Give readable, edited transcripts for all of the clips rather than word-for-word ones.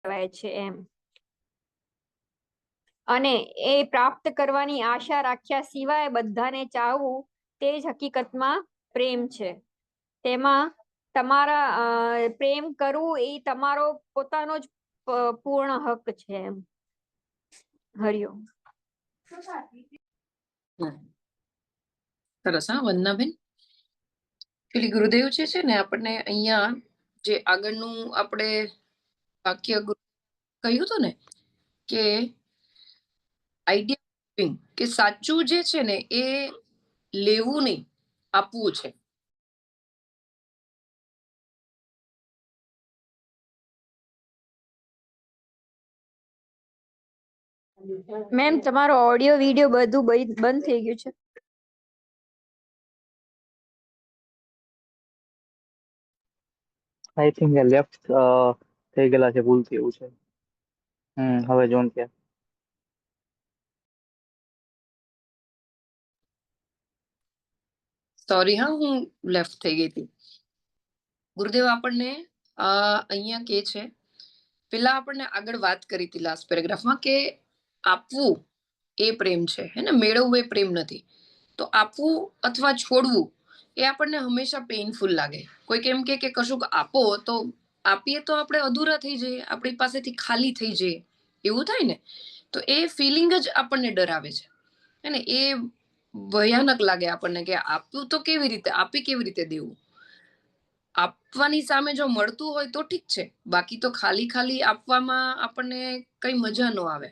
કહેવાય છે એમ. અને એ પ્રાપ્ત કરવાની આશા રાખ્યા સિવાય બધાને ચાહવું તે જ હકીકતમાં પ્રેમ છે. તેમાં તમારા પ્રેમ કરવું એ તમારો પોતાનો જ પૂર્ણ હક છે એમ. હરિઓમ. સરસ. હા વંદનાબેન, પેલી ગુરુદેવ છે ને આપણને અહીંયા જે આગળનું આપણે વાક્ય કહ્યું હતું ને કે આઈડિયા કે સાચું જે છે ને એ લેવું નહીં, આપવું છે. મેમ તમારો ઓડિયો વિડિયો બધું બંધ થઈ ગયું છે. આઈ થિંક લેફ્ટ થઈ ગયેલા છે, ભૂલથી એવું છે. હવે જોન કે સોરી હા, હું લેફ્ટ થઈ ગઈ હતી. ગુરુદેવ આપણને અહીંયા કે છે, પેલા આપણને આગળ વાત કરી હતી લાસ્ટ પેરેગ્રાફમાં કે આપવું એ પ્રેમ છે, હે ને, મેળવવું એ પ્રેમ નથી. તો આપવું અથવા છોડવું એ આપણને હંમેશા પેઇનફુલ લાગે. કોઈ કેમ કે કશુંક આપો તો આપીએ તો આપણે અધૂરા થઈ જઈએ, આપણી પાસેથી ખાલી થઈ જઈએ, એવું થાય ને. તો એ ફિલિંગ જ આપણને ડરાવે છે, હે ને. એ ભયાનક લાગે આપણને કે આપવું તો કેવી રીતે, આપી કેવી રીતે દેવું. આપવાની સામે જો મળતું હોય તો ઠીક છે, બાકી તો ખાલી ખાલી આપવામાં આપણને કઈ મજા ન આવે.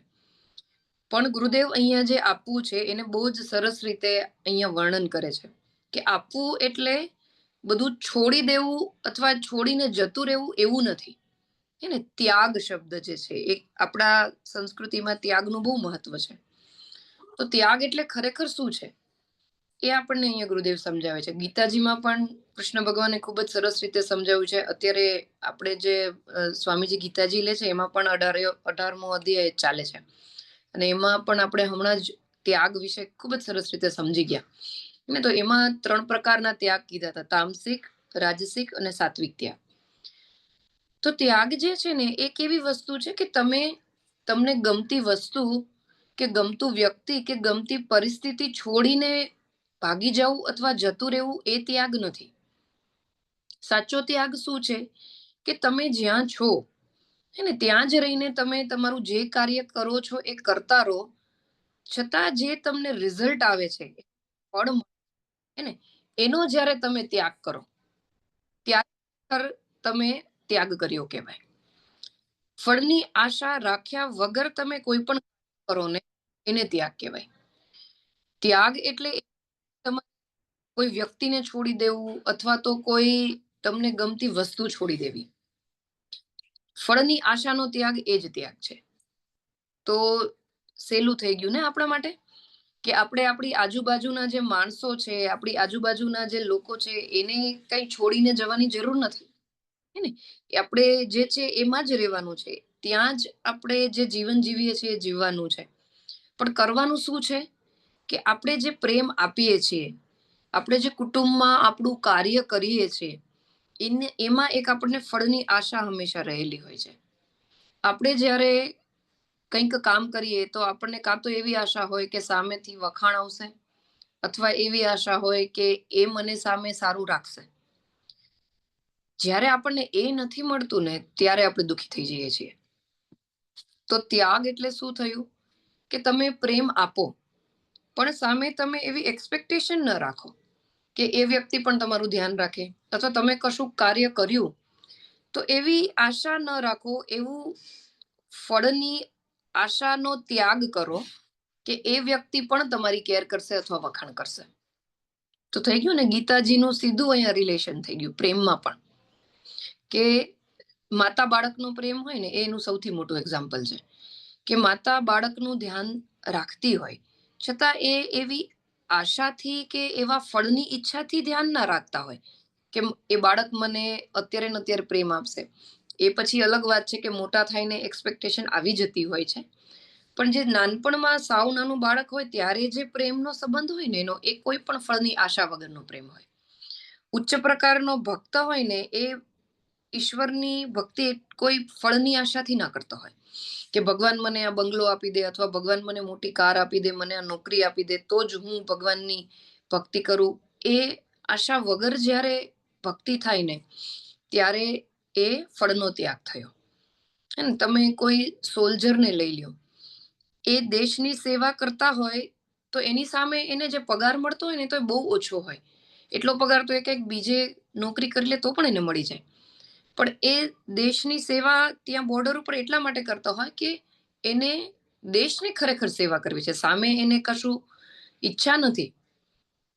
પણ ગુરુદેવ અહીંયા જે આપવું છે એને બહુ જ સરસ રીતે અહીંયા વર્ણન કરે છે કે આપવું એટલે બધું છોડી દેવું અથવા છોડીને જતું રહેવું એવું નથી. હે ને, ત્યાગ શબ્દ જે છે એ આપણા સંસ્કૃતિમાં ત્યાગનું બહુ મહત્વ છે. તો ત્યાગ એટલે ખરેખર શું છે એ આપણને અહીંયા ગુરુદેવ સમજાવે છે. ગીતાજીમાં પણ કૃષ્ણ ભગવાને ખૂબ જ સરસ રીતે સમજાવ્યું છે. અત્યારે આપણે જે સ્વામીજી ગીતાજી લે છે એમાં પણ 18મો અધ્યાય ચાલે છે, અને એમાં પણ આપણે હમણાં જ ત્યાગ વિશે ખૂબ જ સરસ રીતે સમજી ગયા ને. તો એમાં 3 પ્રકારના ત્યાગ કીધા હતા: તામસિક, રાજસિક અને સાત્વિક ત્યાગ. તો ત્યાગ જે છે ને એ કેવી વસ્તુ છે કે તમને ગમતી વસ્તુ કે ગમતું વ્યક્તિ કે ગમતી પરિસ્થિતિ છોડીને ભાગી જવું અથવા જતું રહેવું એ ત્યાગ નથી. સાચો ત્યાગ શું છે કે તમે જ્યાં છો હે ને ત્યાં જ રહીને તમે તમારું જે કાર્ય કરો છો એ કરતા રહો, છતાં જે તમને રિઝલ્ટ આવે છે, ફળ હે ને, એનો જ્યારે તમે ત્યાગ કરો ત્યારે તમે ત્યાગ કર્યો કહેવાય. ફળની આશા રાખ્યા વગર તમે કોઈ પણ કરો ને એને ત્યાગ કહેવાય. ત્યાગ એટલે કોઈ વ્યક્તિને છોડી દેવું અથવા તો કોઈ તમને ગમતી વસ્તુ છોડી દેવી. ફળની આશાનો ત્યાગ એ જ ત્યાગ છે. તો સહેલું થઈ ગયું ને આપણા માટે કે આપણે આપણી આજુબાજુના જે માણસો છે, આપણી આજુબાજુના જે લોકો છે એને કઈ છોડીને જવાની જરૂર નથી, હે ને. આપણે જે છે એમાં જ રહેવાનું છે, ત્યાં જ આપણે જે જીવન જીવીએ છીએ જીવવાનું છે. પણ કરવાનું શું છે કે આપણે જે પ્રેમ આપીએ છીએ, આપણે જે કુટુંબમાં આપણું કાર્ય કરીએ છીએ એમાં એક આપણને ફળની આશા હંમેશા રહેલી હોય છે. આપણે જ્યારે કંઈક કામ કરીએ તો આપણને કાં તો એવી આશા હોય કે સામેથી વખાણ આવશે, અથવા એવી આશા હોય કે એ મને સામે સારું રાખશે. જ્યારે આપણને એ નથી મળતું ને ત્યારે આપણે દુઃખી થઈ જઈએ છીએ. તો ત્યાગ એટલે શું થયું કે તમે પ્રેમ આપો પણ સામે તમે એવી એક્સપેક્ટેશન ન રાખો કે એ વ્યક્તિ પણ તમારું ધ્યાન રાખે, અથવા તમે કશું કાર્ય કર્યું તો એવી આશા ન રાખો. એવું ફળની આશાનો ત્યાગ કરો કે એ વ્યક્તિ પણ તમારી કેર કરશે અથવા વખાણ કરશે. તો થઈ ગયું ને, ગીતાજીનું સીધું અહીંયા રિલેશન થઈ ગયું પ્રેમમાં પણ. કે માતા બાળકનો પ્રેમ હોય ને એનું સૌથી મોટું એક્ઝામ્પલ છે કે માતા બાળકનું ધ્યાન રાખતી હોય છતાં એ એવી આશાથી કે એવા ફળની ઈચ્છાથી ધ્યાન ના રાખતા હોય કે એ બાળક મને અત્યારે ને અત્યારે પ્રેમ આપશે. એ પછી અલગ વાત છે કે મોટા થઈને એક્સપેક્ટેશન આવી જતી હોય છે. પણ જે નાનપણમાં સાવ નાનું બાળક હોય ત્યારે જે પ્રેમનો સંબંધ હોય ને એનો એ કોઈ પણ ફળની આશા વગરનો પ્રેમ હોય. ઉચ્ચ પ્રકારનો ભક્ત હોય ને ઈશ્વરની ભક્તિ કોઈ ફળની આશાથી ના કરતો હોય કે ભગવાન મને આ બંગલો આપી દે અથવા ભગવાન મને મોટી કાર આપી દે, મને આ નોકરી આપી દે તો જ હું ભગવાનની ભક્તિ કરું. એ આશા વગર જ્યારે ભક્તિ થાય ને ત્યારે એ ફળનો ત્યાગ થયો. હે ને, તમે કોઈ સોલ્જરને લઈ લ્યો, એ દેશની સેવા કરતા હોય તો એની સામે એને જે પગાર મળતો હોય ને તો એ બહુ ઓછો હોય. એટલો પગાર તો એ કંઈક બીજે નોકરી કરી લે તો પણ એને મળી જાય. પણ એ દેશની સેવા ત્યાં બોર્ડર ઉપર એટલા માટે કરતા હોય કે એને દેશની ખરેખર સેવા કરવી છે. સામે એને કશું ઈચ્છા નથી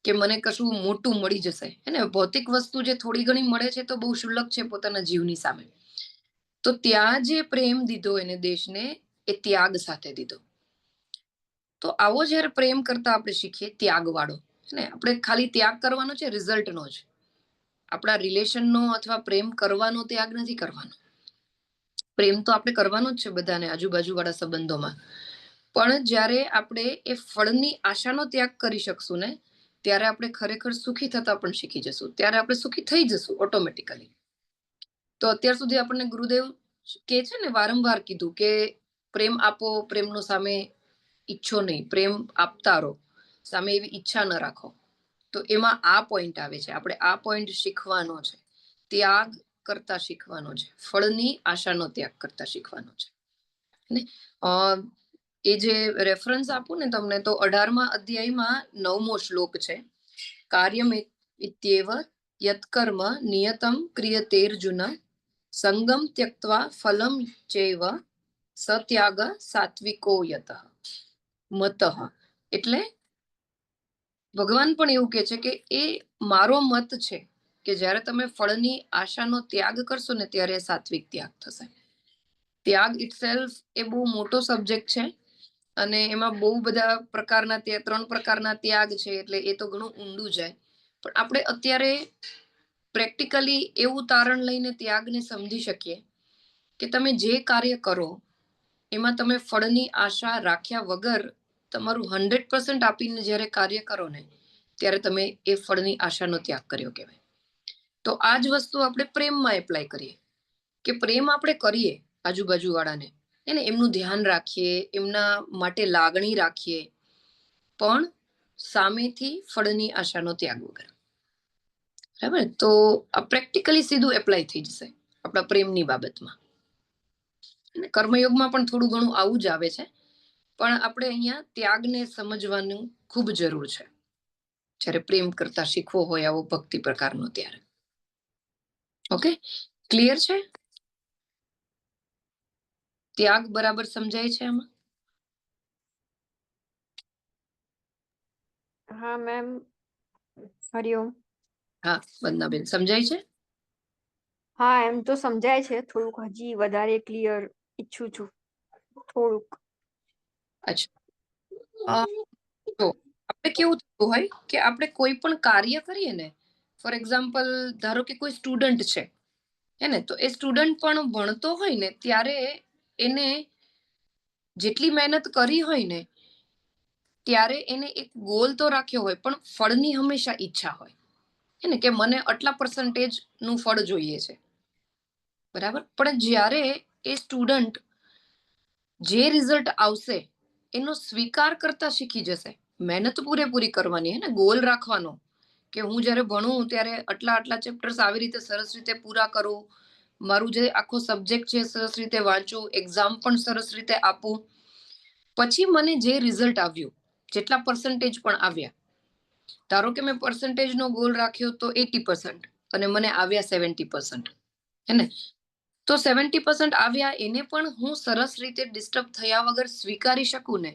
કે મને કશું મોટું મળી જશે. એને ભૌતિક વસ્તુ જે થોડી ઘણી મળે છે તો બહુ શુલ્લક છે પોતાના જીવની સામે. તો ત્યાં જે પ્રેમ દીધો એને દેશને, એ ત્યાગ સાથે દીધો. તો આવો જ્યારે પ્રેમ કરતા આપણે શીખીએ, ત્યાગ વાળો, ને આપણે ખાલી ત્યાગ કરવાનો છે રિઝલ્ટનો જ, આપણા રિલેશનનો અથવા પ્રેમ કરવાનો ત્યાગ નથી કરવાનો. પ્રેમ તો આપણે કરવાનો જ છે બધાને, આજુબાજુ વાળા સંબંધોમાં. પણ જ્યારે આપણે એ ફળની આશાનો ત્યાગ કરી શકશું ને ત્યારે આપણે ખરેખર સુખી થતા પણ શીખી જશું. ત્યારે આપણે સુખી થઈ જશું ઓટોમેટિકલી. તો અત્યાર સુધી આપણને ગુરુદેવ કે છે ને, વારંવાર કીધું કે પ્રેમ આપો, પ્રેમનો સામે ઈચ્છો નહીં, પ્રેમ આપતા રહો, સામે એવી ઈચ્છા ન રાખો. તો એમાં આ પોઈન્ટ આવે છે, આપણે આ પોઈન્ટ શીખવાનો છે, ત્યાગ કરતા શીખવાનો છે, ફળની આશાનો ત્યાગ કરતા શીખવાનો છે. ને એ જે રેફરન્સ આપું ને તમને, તો 18મા અધ્યાયમાં 9મો શ્લોક છે. કાર્યમ ઇત્યેવ યત્કર્મ નિયતમ ક્રિયતેર્જુન સંગમ ત્યક્ત્વા ફલમ ચૈવ સત્યાગ સાત્વિકો યતઃ મતઃ. એટલે ભગવાન પણ એવું કે છે કે એ મારો મત છે કે જ્યારે તમે ફળની આશાનો ત્યાગ કરશો ને ત્યારે સાત્વિક ત્યાગ થશે. ત્યાગ ઇટસેલ્ફ એ બહુ મોટો સબ્જેક્ટ છે અને એમાં બહુ બધા પ્રકારના 3 પ્રકારના ત્યાગ છે, એટલે એ તો ઘણું ઊંડું જાય. પણ આપણે અત્યારે પ્રેક્ટિકલી એવું તારણ લઈને ત્યાગને સમજી શકીએ કે તમે જે કાર્ય કરો એમાં તમે ફળની આશા રાખ્યા વગર તમારું 100% આપીને જ્યારે કાર્ય કરો ને ત્યારે તમે એ ફળની આશાનો ત્યાગ કર્યો કહેવાય. તો આ જ વસ્તુ આપણે પ્રેમમાં એપ્લાય કરીએ કે પ્રેમ આપણે કરીએ આજુબાજુ વાળાને, એને એમનું ધ્યાન રાખીએ, એમના માટે લાગણી રાખીએ, પણ સામેથી ફળની આશાનો ત્યાગ વગર. બરાબર? તો આ પ્રેક્ટિકલી સીધું એપ્લાય થઈ જશે આપણા પ્રેમની બાબતમાં. અને કર્મયોગમાં પણ થોડું ઘણું આવું જ આવે છે, પણ આપણે અહીંયા ત્યાગને સમજવાનું ખૂબ જરૂર છે જ્યારે પ્રેમ કરતા શીખવો હોય આવો ભક્તિ પ્રકારનો ત્યારે. ઓકે, ક્લિયર છે? ત્યાગ બરાબર સમજાય છે આમાં? હા મેમ, હરિઓમ. હા વંદનાબેન, સમજાય છે? હા એમ તો સમજાય છે, થોડુંક હજી વધારે ક્લિયર ઈચ્છું છું, થોડુંક. અચ્છા, તો આપણે કેવું થતું હોય કે આપણે કોઈ પણ કાર્ય કરીએ ને, ફોર એક્ઝામ્પલ ધારો કે કોઈ સ્ટુડન્ટ છે, હે ને, તો એ સ્ટુડન્ટ પણ ભણતો હોય ને ત્યારે એને જેટલી મહેનત કરી હોય ને ત્યારે એને એક ગોલ તો રાખ્યો હોય, પણ ફળની હંમેશા ઈચ્છા હોય, હે ને, કે મને આટલા % નું ફળ જોઈએ છે. બરાબર? પણ જ્યારે એ સ્ટુડન્ટ જે રિઝલ્ટ આવશે એનો સ્વીકાર કરતા શીખી જશે, મહેનત પૂરેપૂરી કરવાની, હે ને, ગોલ રાખવાનો કે હું જ્યારે ભણું ત્યારે આટલા ચેપ્ટર્સ આવી રીતે સરસ રીતે પૂરા કરું, મારું જે આખો સબ્જેક્ટ છે સરસ રીતે વાંચું, એક્ઝામ પણ સરસ રીતે આપું, પછી મને જે રિઝલ્ટ આવ્યું, જેટલા % પણ આવ્યા, ધારો કે મેં % નો ગોલ રાખ્યો તો 80% અને મને આવ્યા 70%, હે ને, તો 70% આવ્યા એને પણ હું સરસ રીતે ડિસ્ટર્બ થયા વગર સ્વીકારી શકું ને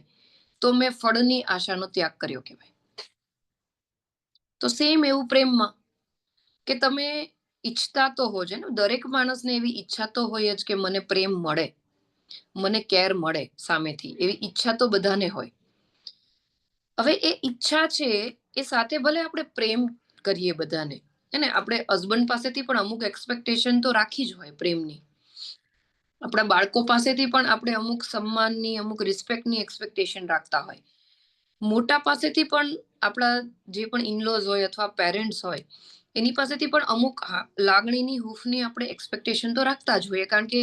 તો મેં ફળની આશાનો ત્યાગ કર્યો કહેવાય. તો સેમ એવું પ્રેમમાં કે તમે ઈચ્છતા તો હો જ ને, દરેક માણસને એવી ઈચ્છા તો હોય જ કે મને પ્રેમ મળે, મને કેર મળે સામેથી, એવી ઈચ્છા તો બધાને હોય. હવે એ ઈચ્છા છે એ સાથે ભલે આપણે પ્રેમ કરીએ બધાને, હે ને, આપણે હસબન્ડ પાસેથી પણ અમુક એક્સપેક્ટેશન તો રાખી જ હોય પ્રેમની, આપણા બાળકો પાસેથી પણ આપણે અમુક સન્માનની, અમુક રિસ્પેક્ટની એક્સપેક્ટેશન રાખતા હોય, મોટા પાસેથી પણ આપણા જે પણ ઇનલોઝ હોય અથવા પેરેન્ટ્સ હોય એની પાસેથી પણ અમુક લાગણીની હૂંફની આપણે એક્સપેક્ટેશન તો રાખતા જ હોઈએ, કારણ કે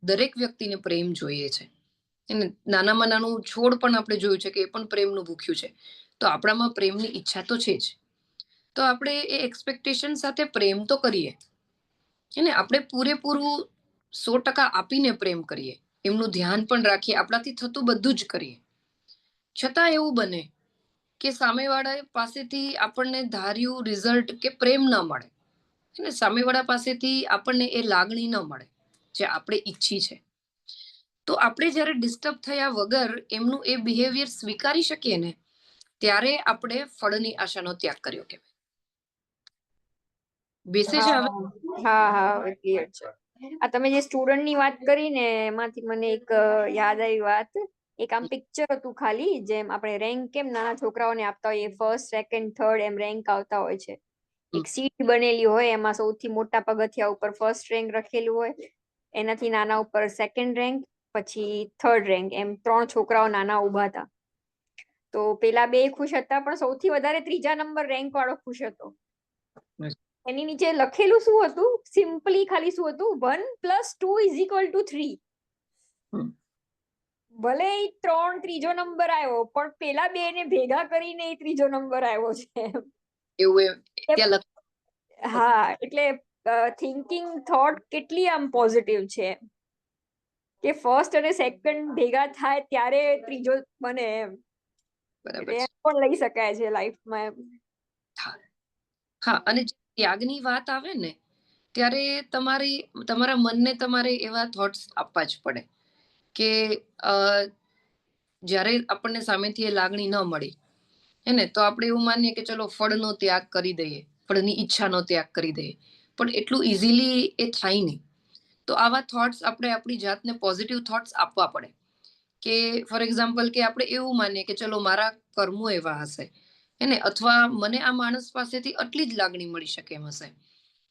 દરેક વ્યક્તિને પ્રેમ જોઈએ છે. એને નાનામાં નાનું છોડ પણ આપણે જોયું છે કે એ પણ પ્રેમનું ભૂખ્યું છે. તો આપણામાં પ્રેમની ઈચ્છા તો છે જ. તો આપણે એ એક્સપેક્ટેશન સાથે પ્રેમ તો કરીએ, એને આપણે પૂરેપૂરું 100% આપીને પ્રેમ કરીએ, એમનું ધ્યાન પણ રાખીએ, આપણાથી થતું બધું જ કરીએ. છતાં એવું બને કે સામેવાળા પાસેથી આપણને ધાર્યું રિઝલ્ટ કે પ્રેમ ન મળે, અને સામેવાળા પાસેથી આપણને એ લાગણી ન મળે જે આપણે ઈચ્છી છે. તો આપણે જ્યારે ડિસ્ટર્બ થયા વગર એમનું એ બિહેવિયર સ્વીકારી શકીએ ને, ત્યારે આપણે ફળની આશાનો ત્યાગ કર્યો કહેવાય. બેસે છે હવે? હવે ક્લિયર છે. આ તમે જે સ્ટુડન્ટ ની વાત કરી ને, એમાંથી મને એક યાદ આવી વાત. એક આમ પિક્ચર હતું ખાલી, જેમ આપણે રેન્ક કેમ નાના છોકરાઓને આપતા હોઈએ, ફર્સ્ટ સેકન્ડ થર્ડ એમ રેન્ક આવતા હોય છે. એક સીટ બનેલી હોય, એમાં સૌથી મોટા પગથિયા ઉપર ફર્સ્ટ રેન્ક રખેલું હોય, એનાથી નાના ઉપર સેકન્ડ રેન્ક, પછી થર્ડ રેન્ક, એમ 3 છોકરાઓ નાના ઉભા હતા. તો પેલા 2 ખુશ હતા, પણ સૌથી વધારે 3જા નંબર રેન્ક વાળો ખુશ હતો. એની નીચે લખેલું શું હતું? સિમ્પલી ખાલી શું હતું? 1 + 2 = 3. ભલે એ 3 ત્રીજો નંબર આવ્યો, પણ પેલા 2 ને ભેગા કરીને એ ત્રીજો નંબર આવ્યો છે. એવું ત્યાં હા, એટલે થિંકિંગ થોટ કેટલી આમ પોઝિટિવ છે કે ફર્સ્ટ અને સેકન્ડ ભેગા થાય ત્યારે ત્રીજો બને એમ. બરાબર એટલે છે. એમ પણ લઈ શકાય છે લાઈફમાં એમ. હા, અને ત્યાગની વાત આવે ને, ત્યારે તમારા મનને તમારે એવા થોટ્સ આપવા જ પડે કે જ્યારે આપણને સામેથી એ લાગણી ન મળી, હે ને, તો આપણે એવું માનીએ કે ચલો ફળનો ત્યાગ કરી દઈએ, ફળની ઈચ્છાનો ત્યાગ કરી દઈએ, પણ એટલું ઇઝીલી એ થાય નહીં. તો આવા થોટ્સ આપણે આપણી જાતને પોઝિટિવ થોટ્સ આપવા પડે કે ફોર એક્ઝામ્પલ કે આપણે એવું માનીએ કે ચલો મારા કર્મો એવા હશે, એને, અથવા મને આ માણસ પાસેથી આટલી જ લાગણી મળી શકે એમ હશે,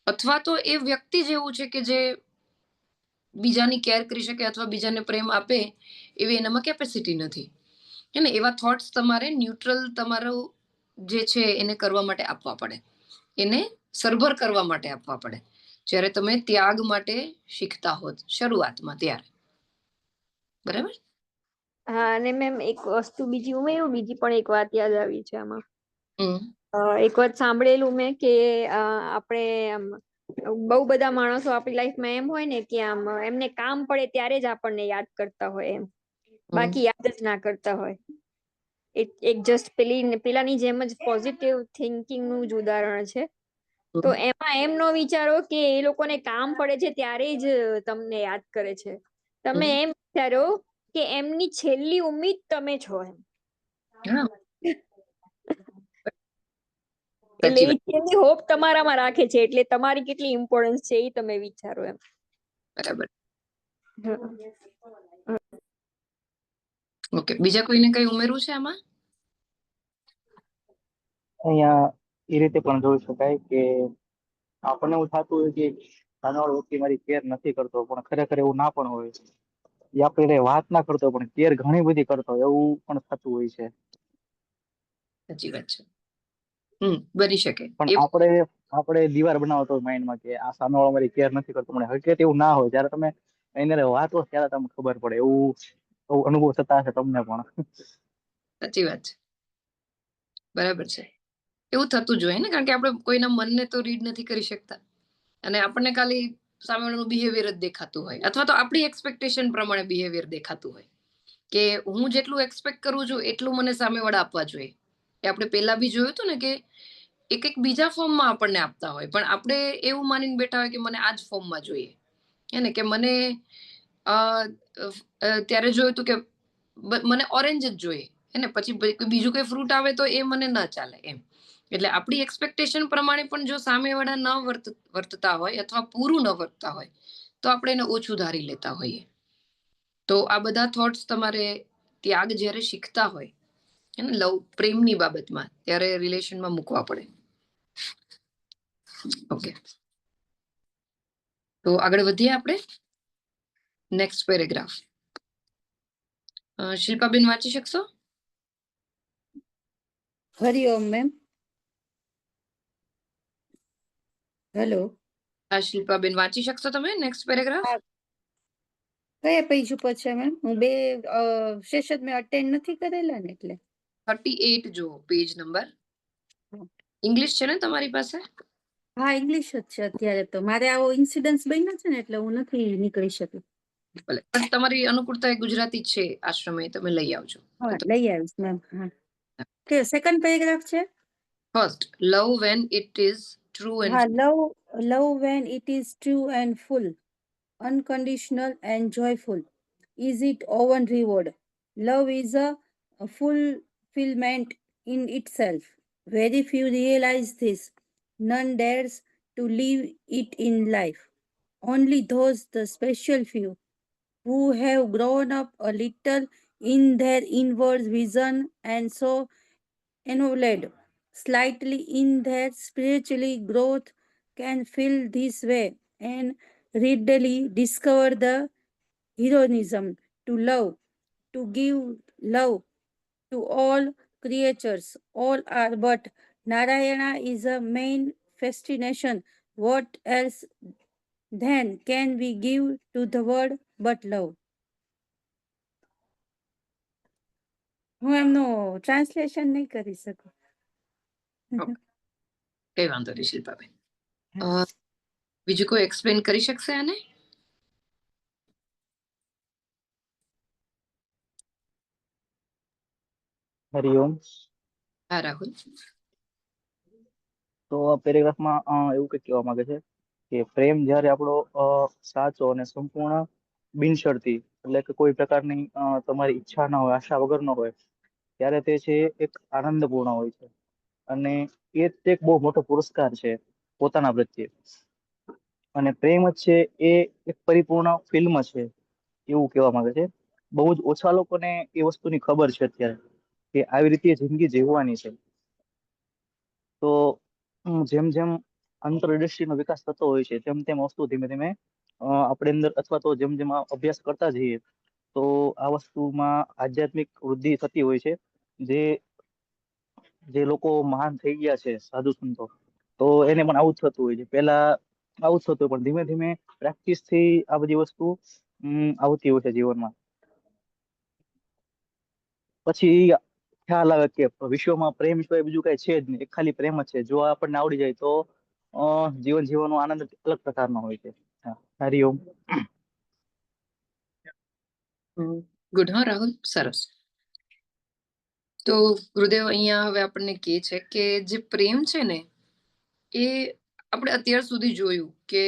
અથવા તો એ વ્યક્તિ જ એવું છે કે જે બીજાની કેર કરી શકે અથવા બીજાને પ્રેમ આપે એવી એનામાં કેપેસિટી નથી, હે ને. એવા થોટ્સ તમારે ન્યુટ્રલ તમારો જે છે એને કરવા માટે આપવા પડે, એને સરભર કરવા માટે આપવા પડે, જ્યારે તમે ત્યાગ માટે શીખતા હો શરૂઆતમાં ત્યારે. બરાબર? હા, અને મેમ એક વસ્તુ બીજી ઉમેરું, બીજી પણ એક વાત યાદ આવી છે આમાં. એક વાત સાંભળેલું મેં કે આપણે આમ બહુ બધા માણસો આપણી લાઈફમાં એમ હોય ને કે આમ એમને કામ પડે ત્યારે જ આપણને યાદ કરતા હોય એમ, બાકી યાદ જ ના કરતા હોય. એક જસ્ટ પેલાની જેમ જ પોઝિટિવ થિંકિંગ નું જ ઉદાહરણ છે. તો એમાં એમ નો વિચારો કે એ લોકોને કામ પડે છે ત્યારે જ તમને યાદ કરે છે. તમે એમ વિચારો કે એમની છેલ્લી ઉમ્મીદ તમે છો એમ. હા, એટલે સાચી એ વાત. છેલ્લી હોપ તમારામાં રાખે છે, એટલે તમારી કેટલી ઇમ્પોર્ટન્સ છે એ તમે વિચારો એમ. બરાબર. ઓકે, બીજા કોઈને કઈ ઉમેરવું છે આમાં? અહીંયા એ રીતે પણ જોઈ શકાય કે આપણને એવું થતું હોય કે સામેવાળો વ્યક્તિ મારી કેર નથી કરતો, પણ ખરેખર એવું ના પણ હોય. એ આપણે વાત ના કરતો પણ કેર ઘણી બધી કરતો હોય, એવું પણ થતું હોય છે. સાચી વાત છે. બની શકે. પણ આપણે દીવાર બનાવતો હોય માઇન્ડમાં કે આ સામેવાળો મારી કેર નથી કરતો, પણ હકીકત એવું ના હોય. જ્યારે તમે એને વાતો ત્યારે તમને ખબર પડે. એવું અનુભવ થતા હશે તમને પણ. સાચી વાત છે. બરાબર છે. એવું થતું જ હોય ને, કારણ કે આપણે કોઈના મનને તો રીડ નથી કરી શકતા, અને આપણને ખાલી સામેવાળાનું બિહેવિયર જ દેખાતું હોય, અથવા તો આપણી એક્સપેક્ટેશન પ્રમાણે બિહેવિયર દેખાતું હોય કે હું જેટલું એક્સપેક્ટ કરું છું એટલું મને સામેવાળા આપવા જોઈએ. એ આપણે પહેલા બી જોયું હતું ને કે એક બીજા ફોર્મમાં આપણને આપતા હોય, પણ આપણે એવું માનીને બેઠા હોય કે મને આ જ ફોર્મમાં જોઈએ, હે ને. કે મને ત્યારે જોયું હતું કે મને ઓરેન્જ જ જોઈએ, હે ને. પછી બીજું કોઈ ફ્રૂટ આવે તો એ મને ન ચાલે એમ. એટલે આપણી એક્સપેક્ટેશન પ્રમાણે પણ જો સામેવાળા ન વર્તતા હોય અથવા પૂરું ન વર્તતા હોય તો આપણે એને ઓછું ધારી લેતા હોઈએ. તો આ બધા થોટ્સ તમારે ત્યાગ જ્યારે શીખતા હોય, એને પ્રેમની બાબતમાં, ત્યારે રિલેશનમાં મૂકવા પડે. ઓકે, તો આગળ વધીએ આપણે. Next paragraph. શિલ્પાબેન વાંચી શકશો? હરિઓમ મેમ. હેલો. હા શિલ્પાબેન, વાંચી શકશો તમે નેક્સ્ટ પેરેગ્રાફ? હા. કયા પેજ ઉપર છે મેમ? હું બે સેશન મેં અટેન્ડ નથી કરેલા ને એટલે. 38 જો પેજ નંબર. હા. ઇંગ્લિશ છે ને તમારી પાસે? હા ઇંગ્લિશ જ છે અત્યારે તો. મારે આવો ઇન્સિડન્સ બન્યો છે ને એટલે હું નથી નીકળી શકી. ભલે, પણ તમારી અનુકૂળતા એ ગુજરાતી છે આશ્રમે, તમે લઈ આવજો. હા લઈ આવીશ મેમ. હા કે સેકન્ડ પેરેગ્રાફ છે? First, love when it is true and હા love when it is true and full, unconditional and joyful, is it own reward. Love is a fulfillment in itself. Very few realize this. None dares to live it in life. Only those, the special few, who have grown up a little in their inward vision and so ennobled slightly in their spiritually growth, can feel this way and readily discover the heroism to love, to give love to all creatures. All are but Narayana is a main fascination. What else then can we give to the world but love? હું એમનું translation નહીં કરી શકું. કઈ વાંધો નહીં શિલ્પાબેન. હા. બીજું કોઈ એક્સપ્લેન કરી શકશે આને? હરિઓમ. હા રાહુલ. તો આ પેરેગ્રાફમાં એવું કંઈક કહેવા માંગે છે કે પ્રેમ જ્યારે આપણો સાચો અને સંપૂર્ણ બિનશરતી, એટલે કે કોઈ પ્રકારની તમારી ઈચ્છા ના હોય, આશા વગર નો હોય, ત્યારે તે છે એક આનંદપૂર્ણ હોય છે. અને એ જ એક બહુ મોટો પુરસ્કાર છે પોતાના પ્રત્યે. અને પ્રેમ જ છે એ એક પરિપૂર્ણ ફિલ્મ છે એવું કહેવા માંગે છે. બહુ જ ઓછા લોકોને એ વસ્તુની ખબર છે અત્યારે કે આવી રીતે જિંદગી જીવવાની છે. તો જેમ જેમ આંતરદૃષ્ટિનો વિકાસ થતો હોય છે તેમ તેમ વસ્તુ ધીમે ધીમે આપણે અંદર, અથવા તો જેમ જેમ અભ્યાસ કરતા જઈએ તો આ વસ્તુમાં આધ્યાત્મિક વૃદ્ધિ થતી હોય છે. જે લોકો મહાન થઈ ગયા છે, સાધુ સંતો, તો એને પણ આવું જ થતું હોય છે. પહેલા આવું જ થતું હોય, પણ ધીમે ધીમે પ્રેક્ટિસ થી આ બધી વસ્તુ આવતી હોય છે જીવનમાં. પછી ખ્યાલ આવે કે વિશ્વમાં પ્રેમ સિવાય બીજું કઈ છે જ નહીં, એક ખાલી પ્રેમ જ છે. જો આ આપણને આવડી જાય તો જીવન જીવવાનો આનંદ અલગ પ્રકારનો હોય છે. હરિઓમ. ગુડ. હા રાહુલ, સરસ. તો ગુરુદેવ અહીંયા હવે આપણને કહે છે કે જે પ્રેમ છે ને એ આપણે અત્યાર સુધી જોયું કે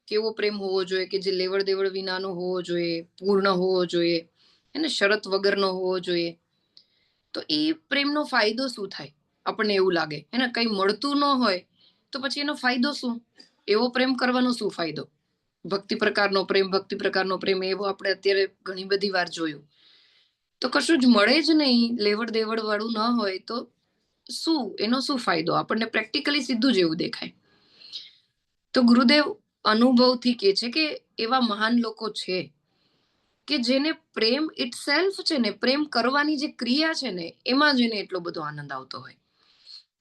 કેવો પ્રેમ હોવો જોઈએ, કે જે લેવડ દેવડ વિનાનો હોવો જોઈએ, પૂર્ણ હોવો જોઈએ, એને શરત વગરનો હોવો જોઈએ. તો એ પ્રેમનો ફાયદો શું થાય? આપણને એવું લાગે એને કઈ મળતું ન હોય તો પછી એનો ફાયદો શું? એવો પ્રેમ કરવાનો શું ફાયદો? ભક્તિ પ્રકારનો પ્રેમ એવો આપણે અત્યારે ઘણી બધી વાર જોયું. તો કશું જ મળે જ નહીં, લેવડ દેવડ વાળું ન હોય તો શું એનો શું ફાયદો? આપણને પ્રેક્ટિકલી સીધું જ એવું દેખાય. તો ગુરુદેવ અનુભવથી કહે છે કે એવા મહાન લોકો છે કે જેને પ્રેમ ઇટસેલ્ફ છે ને, પ્રેમ કરવાની જે ક્રિયા છે ને, એમાં જ એને એટલો બધો આનંદ આવતો હોય.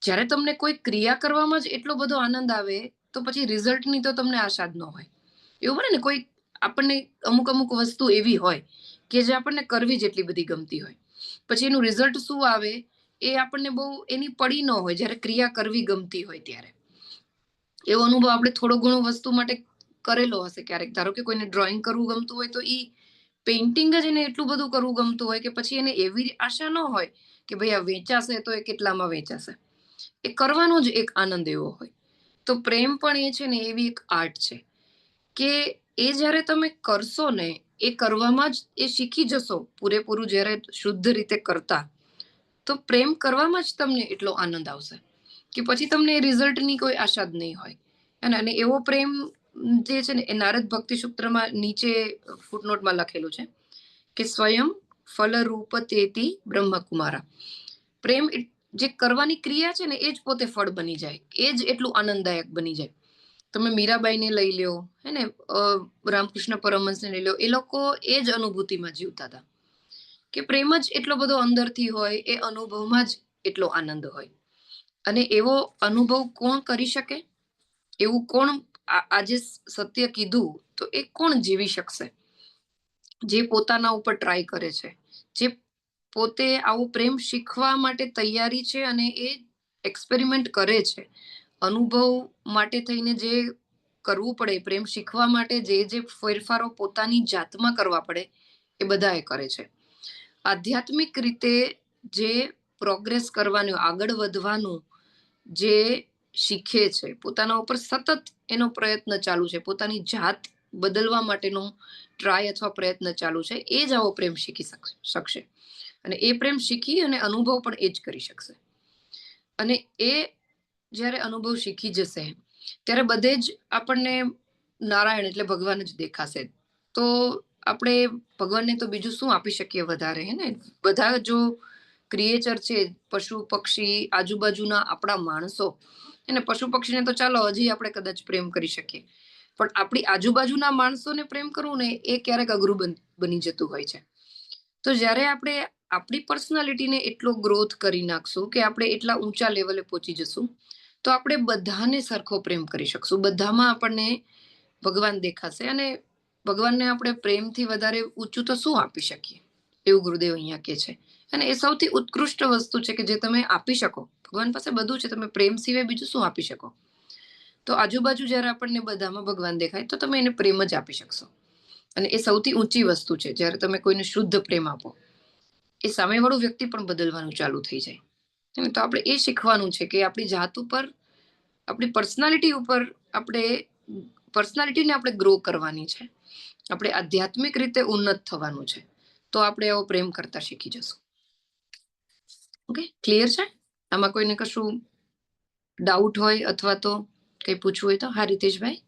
જ્યારે તમને કોઈ ક્રિયા કરવામાં જ એટલો બધો આનંદ આવે તો પછી રિઝલ્ટની તો તમને આશા જ ન હોય. એવું બને ને, કોઈ આપણને અમુક વસ્તુ એવી હોય કે જે આપણને કરવી જ એટલી બધી ગમતી હોય, પછી એનું રિઝલ્ટ શું આવે એ આપણને બહુ એની પડી ન હોય. જ્યારે ક્રિયા કરવી ગમતી હોય ત્યારે એવો અનુભવ આપણે થોડો ઘણો વસ્તુ માટે કરેલો હશે ક્યારેક. ધારો કે કોઈને ડ્રોઈંગ કરવું ગમતું હોય તો ઈ પેઇન્ટિંગ જ એને એટલું બધું કરવું ગમતું હોય કે પછી એને એવી આશા ન હોય કે ભાઈ આ વેચાશે તો એ કેટલામાં વેચાશે. એ કરવાનો જ એક આનંદ એવો હોય. તો પ્રેમ પણ એ છે ને એવી એક આર્ટ છે કે એ જ્યારે તમે કરશો ને, એ કરવામાં જ એ શીખી જશો પૂરેપૂરું જ્યારે શુદ્ધ રીતે કરતા, તો પ્રેમ કરવામાં જ તમને એટલો આનંદ આવશે કે પછી તમને રિઝલ્ટની કોઈ આશા જ નહીં હોય. અને એવો પ્રેમ જે છે ને એ નારદ ભક્તિ સૂત્રમાં નીચે ફૂટનોટમાં લખેલું છે કે સ્વયં ફલરૂપ તેતી બ્રહ્મકુમારા. પ્રેમ જે કરવાની ક્રિયા છે ને એ જ પોતે ફળ બની જાય, એ જ એટલું આનંદદાયક બની જાય. તમે મીરાબાઈને લઈ લ્યો, હે ને, રામકૃષ્ણ પરમહંસને લઈ લો, એ લોકો એ જ અનુભૂતિમાં જીવતા હતા કે પ્રેમ જ એટલો બધો અંદરથી હોય, એ અનુભવમાં જ એટલો આનંદ હોય. અને એવો અનુભવ કોણ કરી શકે? એવું કોણ આજે સત્ય કીધું તો એ કોણ જીવી શકશે? જે પોતાના ઉપર ટ્રાય કરે છે, જે પોતે આવો પ્રેમ શીખવા માટે તૈયારી છે અને એ એક્સપેરિમેન્ટ કરે છે, અનુભવ માટે થઈને જે કરવું પડે, પ્રેમ શીખવા માટે જે ફેરફારો પોતાની જાતમાં કરવા પડે એ બધા એ કરે છે. આધ્યાત્મિક રીતે જે પ્રોગ્રેસ કરવાનું, આગળ વધવાનું જે શીખે છે, પોતાના ઉપર સતત એનો પ્રયત્ન ચાલુ છે, પોતાની જાત બદલવા માટેનો ટ્રાય અથવા પ્રયત્ન ચાલુ છે, એ જ આવો પ્રેમ શીખી શકશે. અને એ પ્રેમ શીખી અને અનુભવ પણ એ જ કરી શકશે. અને એ જ્યારે અનુભવ શીખી જશે ત્યારે બધે જ આપણને નારાયણ એટલે ભગવાન જ દેખાશે. તો આપણે ભગવાનને તો બીજું શું આપી શકીએ વધારે, હે ને? બધા જો ક્રિએચર છે, પશુ પક્ષી, આજુબાજુના આપણા માણસો, એને પશુ પક્ષીને તો ચાલો હજી આપણે કદાચ પ્રેમ કરી શકીએ, પણ આપણી આજુબાજુના માણસોને પ્રેમ કરવું ને એ ક્યારેક અઘરું બની જતું હોય છે. તો જ્યારે આપણે આપણી પર્સનાલિટીને એટલો ગ્રોથ કરી નાખશું કે આપણે એટલા ઊંચા લેવલે પહોંચી જશું, તો આપણે બધાને સરખો પ્રેમ કરી શકશું, બધામાં આપણને ભગવાન દેખાશે. અને ભગવાનને આપણે પ્રેમથી વધારે ઊંચું તો શું આપી શકીએ, એવું ગુરુદેવ અહીંયા કહે છે. અને એ સૌથી ઉત્કૃષ્ટ વસ્તુ છે કે જે તમે આપી શકો. ભગવાન પાસે બધું છે, તમે પ્રેમ સિવાય બીજું શું આપી શકો? તો આજુબાજુ જ્યારે આપણને બધામાં ભગવાન દેખાય તો તમે એને પ્રેમ જ આપી શકશો. અને એ સૌથી ઊંચી વસ્તુ છે. જ્યારે તમે કોઈને શુદ્ધ પ્રેમ આપો, એ સામેવાળું વ્યક્તિ પણ બદલવાનું ચાલુ થઈ જાય. તો આપણે એ શીખવાનું છે કે આપણી જાત ઉપર, આપણી પર્સનાલિટી ઉપર, પર્સનાલિટીને આપણે ગ્રો કરવાની છે, આપણે આધ્યાત્મિક રીતે ઉન્નત થવાનું છે. તો આપણે એવો પ્રેમ કરતા શીખી જશું. ઓકે, ક્લિયર છે? આમાં કોઈને કશું ડાઉટ હોય અથવા તો કંઈ પૂછવું હોય તો? હા, રીતેશભાઈ.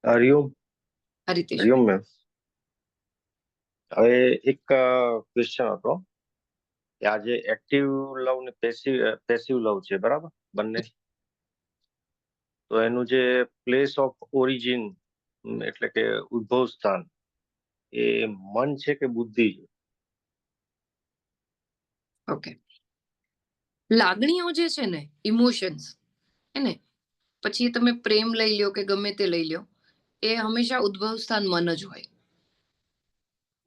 હરિઓમ. હા, રીતેશ. હરિઓમ મેમ. હવે એક ક્વેશ્ચન હતો કે આજે એક્ટિવ લવ ને પેસિવ લવ છે, બરાબર, બંને. તો એનું જે પ્લેસ ઓફ ઓરિજિન એટલે કે ઉદ્ભવ સ્થાન એ મન છે કે બુદ્ધિ છે? ઓકે, લાગણીઓ જે છે ને, ઇમોશન્સ, હે ને, પછી તમે પ્રેમ લઈ લ્યો કે ગમે તે લઈ લ્યો, એ હંમેશા ઉદ્ભવ સ્થાન મન જ હોય.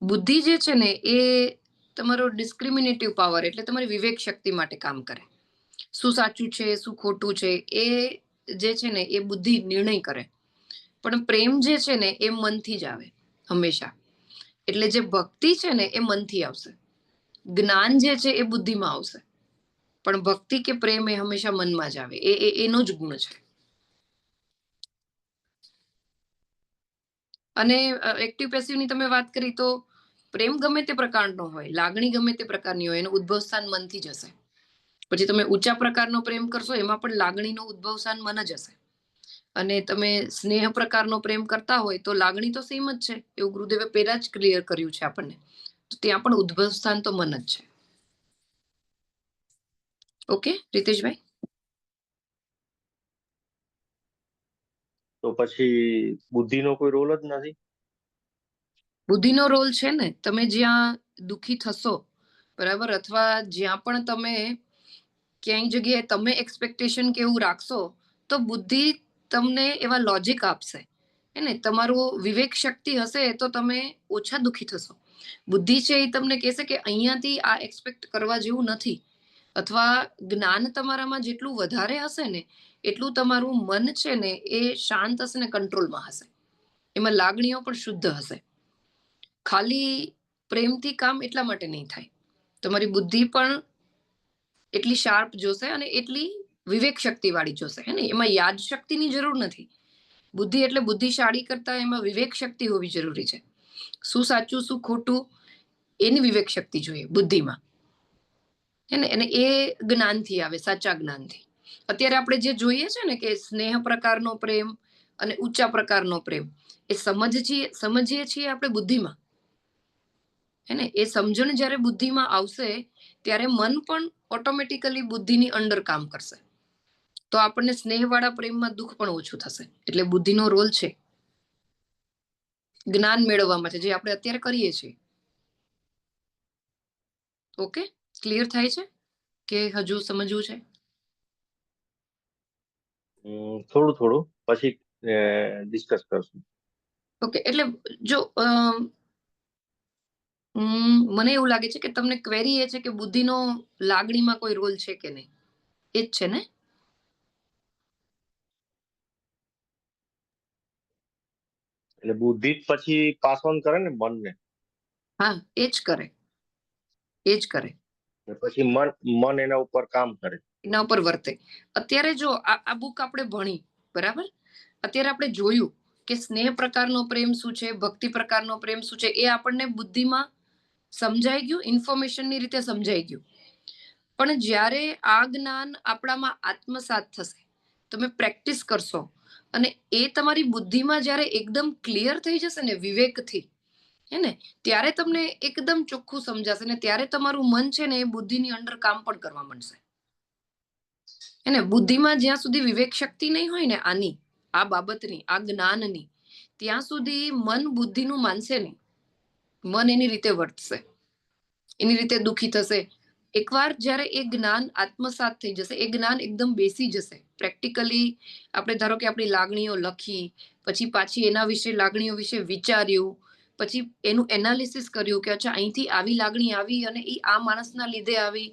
બુદ્ધિ જે છે ને એ તમારો ડિસ્ક્રિમિનેટિવ પાવર, એટલે તમારી વિવેક શક્તિ માટે કામ કરે. શું સાચું છે, શું ખોટું છે, એ જે છે ને એ બુદ્ધિ નિર્ણય કરે. પણ પ્રેમ જે છે ને એ મનથી જ આવે હંમેશા. એટલે જે ભક્તિ છે ને એ મનથી આવશે, જ્ઞાન જે છે એ બુદ્ધિમાં આવશે, પણ ભક્તિ કે પ્રેમ એ હંમેશા મનમાં જ આવે. એનો જ ગુણ છે. અને એક્ટિવ પેસિવની તમે વાત કરી તો પ્રેમ ગમે તે પ્રકારનો હોય, લાગણી ગમે તે પ્રકારની હોય, એનું ઉદ્ભવ સ્થાન મનથી જ હશે. પછી તમે ઊંચા પ્રકારનો પ્રેમ કરશો એમાં પણ લાગણીનો ઉદ્ભવ સ્થાન મન જ હશે. અને તમે સ્નેહ પ્રકારનો પ્રેમ કરતા હોય તો લાગણી તો સેમ જ છે, એવું ગુરુદેવે પહેલા જ ક્લિયર કર્યું છે આપણને. તો ત્યાં પણ ઉદ્ભવ સ્થાન તો મન જ છે. ઓકે રીતેશભાઈ. તો પછી બુદ્ધિનો કોઈ રોલ જ નથી? બુદ્ધિનો રોલ છે ને. તમે જ્યાં દુઃખી થશો, બરાબર, અથવા જ્યાં પણ તમે ક્યાંય જગ્યાએ તમે એક્સપેક્ટેશન કે એવું રાખશો, તો બુદ્ધિ તમને એવા લોજિક આપશે, હે ને. તમારું વિવેક શક્તિ હશે તો તમે ઓછા દુઃખી થશો. બુદ્ધિ છે એ તમને કહેશે કે અહીંયાથી આ એક્સપેક્ટ કરવા જેવું નથી, અથવા જ્ઞાન તમારામાં જેટલું વધારે હશે ને એટલું તમારું મન છે ને એ શાંત હશે ને કંટ્રોલમાં હશે. એમાં લાગણીઓ પણ શુદ્ધ હશે. ખાલી પ્રેમથી કામ એટલા માટે નહીં થાય. તમારી બુદ્ધિ પણ એટલી શાર્પ જોશે અને એટલી વિવેક શક્તિ વાળી જોશે, હે ને. એમાં યાદ શક્તિની જરૂર નથી. બુદ્ધિ એટલે બુદ્ધિશાળી કરતા એમાં વિવેક શક્તિ હોવી જરૂરી છે. શું સાચું શું ખોટું એની વિવેક શક્તિ જોઈએ બુદ્ધિમાં, હે ને. અને એ જ્ઞાનથી આવે, સાચા જ્ઞાનથી. અત્યારે આપણે જે જોઈએ છે ને કે સ્નેહ પ્રકારનો પ્રેમ અને ઊંચા પ્રકારનો પ્રેમ, એ સમજીએ છીએ આપણે બુદ્ધિમાં, હે ને. એ સમજણ જ્યારે બુદ્ધિમાં આવશે ત્યારે મન પણ ઓટોમેટિકલી બુદ્ધિની અંડર કામ કરશે. તો આપણને સ્નેહવાળા પ્રેમમાં દુઃખ પણ ઓછું થશે. એટલે બુદ્ધિનો રોલ છે જ્ઞાન મેળવવા માટે, જે આપણે અત્યારે કરીએ છીએ. ઓકે, ક્લિયર થાય છે? કે હજુ સમજવું છે? થોડું થોડું પછી ડિસ્કસ કરશું. ઓકે, એટલે જો મને એવું લાગે છે કે તમને ક્વેરી એ છે કે બુદ્ધિનો લાગણીમાં કોઈ રોલ છે કે નહીં, એ જ છે ને? એટલે બુદ્ધિ જ પછી પાસ ઓન કરે ને મનને. હા, એ જ કરે, એ જ કરે. પછી મન એના ઉપર કામ કરે. એના ઉપર વર્તે. અત્યારે જો આ બુક આપણે ભણી, બરાબર, અત્યારે આપણે જોયું કે સ્નેહ પ્રકારનો પ્રેમ શું છે, ભક્તિ પ્રકારનો પ્રેમ શું છે, એ આપણને બુદ્ધિમાં સમજાઈ ગયું, ઇન્ફોર્મેશનની રીતે સમજાઈ ગયું. પણ જ્યારે આ જ્ઞાન આપણામાં આત્મસાત થશે, તમે પ્રેક્ટિસ કરશો અને એ તમારી બુદ્ધિમાં જ્યારે એકદમ ક્લિયર થઈ જશે ને વિવેકથી, હે ને, ત્યારે તમને એકદમ ચોખ્ખું સમજાશે ને ત્યારે તમારું મન છે ને એ બુદ્ધિની અંડર કામ પણ કરવા માંડશે. એને બુદ્ધિમાં જ્યાં સુધી વિવેક શક્તિ નહીં હોય ને આની, આ બાબતની, આ જ્ઞાનની, ત્યાં સુધી મન બુદ્ધિનું માનશે નહીં. મન એની રીતે વર્તશે, એની રીતે દુઃખી થશે. એકવાર જ્યારે એ જ્ઞાન આત્મસાત થઈ જશે, એ જ્ઞાન એકદમ બેસી જશે, પ્રેક્ટિકલી આપણે ધારો કે આપણી લાગણીઓ લખી, પછી પાછી એના વિશે લાગણીઓ વિશે વિચાર્યું, પછી એનું એનાલિસિસ કર્યું કે અચ્છા અહીંથી આવી લાગણી આવી અને એ આ માણસના લીધે આવી,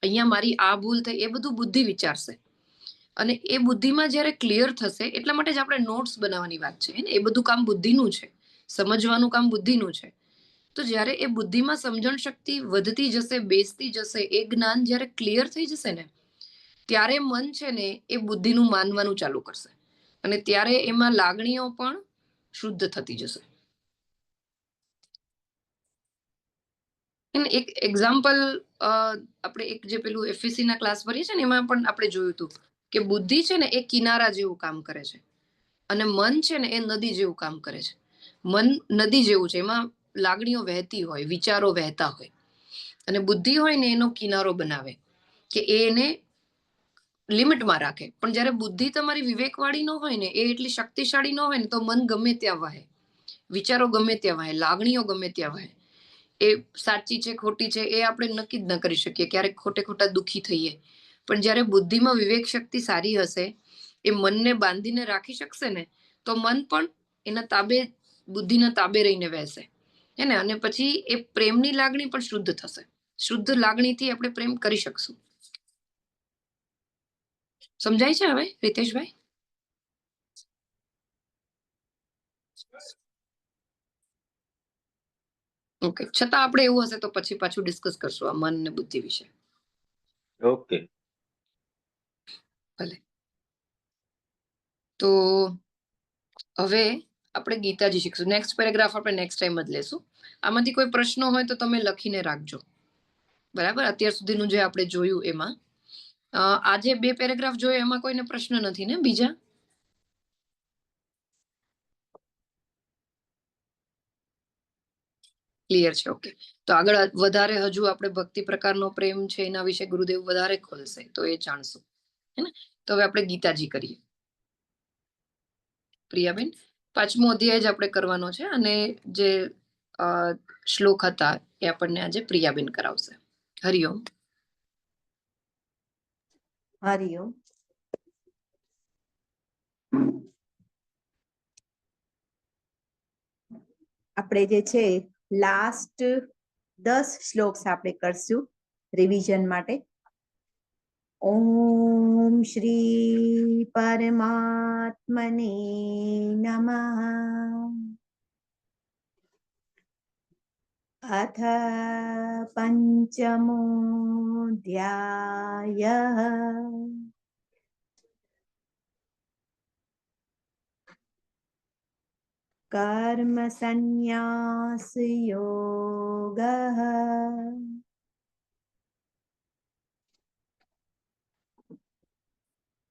અહીંયા મારી આ ભૂલ થઈ, એ બધું બુદ્ધિ વિચારશે. અને એ બુદ્ધિમાં જ્યારે ક્લિયર થશે, એટલા માટે જ આપણે નોટ્સ બનાવવાની વાત છે, એ બધું કામ બુદ્ધિનું છે, સમજવાનું કામ બુદ્ધિનું છે. તો જ્યારે એ બુદ્ધિમાં સમજણ શક્તિ વધતી જશે, બેસતી જશે, એ જ્ઞાન જ્યારે ક્લિયર થઈ જશે ને, ત્યારે મન છે ને એ બુદ્ધિનું માનવાનું ચાલુ કરશે અને ત્યારે એમાં લાગણીઓ પણ શુદ્ધ થતી જશે. એક એક્ઝામ્પલ આપણે એક જે પેલું એફએસસી ના ક્લાસ ભરીએ છે ને એમાં પણ આપણે જોયું હતું કે બુદ્ધિ છે ને એ કિનારા જેવું કામ કરે છે અને મન છે ને એ નદી જેવું કામ કરે છે. મન નદી જેવું છે, એમાં લાગણીઓ વહેતી હોય, વિચારો વહેતા હોય, અને બુદ્ધિ હોય ને એનો કિનારો બનાવે કે એને લિમિટમાં રાખે. પણ જ્યારે બુદ્ધિ તમારી વિવેકવાળી ન હોય ને, એ એટલી શક્તિશાળી ન હોય ને, તો મન ગમે ત્યાં વહે, વિચારો ગમે ત્યાં વહે, લાગણીઓ ગમે ત્યાં વહે. એ સાચી છે ખોટી છે એ આપણે નક્કી જ ન કરી શકીએ, ક્યારેક ખોટે ખોટા દુઃખી થઈએ. પણ જ્યારે બુદ્ધિમાં વિવેક શક્તિ સારી હશે, એ મનને બાંધીને રાખી શકશે ને, તો મન પણ એના તાબે, બુદ્ધિના તાબે રહીને વહેશે, હે ને. અને પછી એ પ્રેમની લાગણી પણ શુદ્ધ થશે. શુદ્ધ લાગણીથી આપણે પ્રેમ કરી શકશું. સમજાય છે હવે રિતેશભાઈ? ઓકે, છતાં આપણે એવું હશે તો પછી પાછું ડિસ્કસ કરશું આ મન ને બુદ્ધિ વિશે. ઓકે, ભલે. તો હવે આપણે ગીતાજી શીખશું. નેક્સ્ટ પેરેગ્રાફ આપણે નેક્સ્ટ ટાઈમ જ લેશું. આમાંથી કોઈ પ્રશ્નો હોય તો તમે લખીને રાખજો, બરાબર. અત્યાર સુધીનું જે આપણે જોયું એમાં આજે 2 પેરેગ્રાફ જોયો, એમાં કોઈને પ્રશ્ન નથી ને બીજા? ક્લિયર છે? ઓકે. તો આગળ વધારે હજુ આપણે ભક્તિ પ્રકારનો પ્રેમ છે એના વિશે ગુરુદેવ વધારે ખોલશે, તો એ જાણશું, હે ને. તો હવે આપણે ગીતાજી કરીએ. પ્રિયાબેન, 5મો અધ્યાય જ આપણે કરવાનો છે અને જે શ્લોક હતા એ આપણને આજે પ્રિયાબેન કરાવશે. હરિઓમ. હરિઓમ. આપણે જે છે લાસ્ટ 10 શ્લોક્સ આપણે કરશું રિવિઝન માટે. ઓમ શ્રી પરમાત્મને નમઃ. અથ પંચમોऽધ્યાયઃ. કર્મ સંન્યાસ યોગઃ.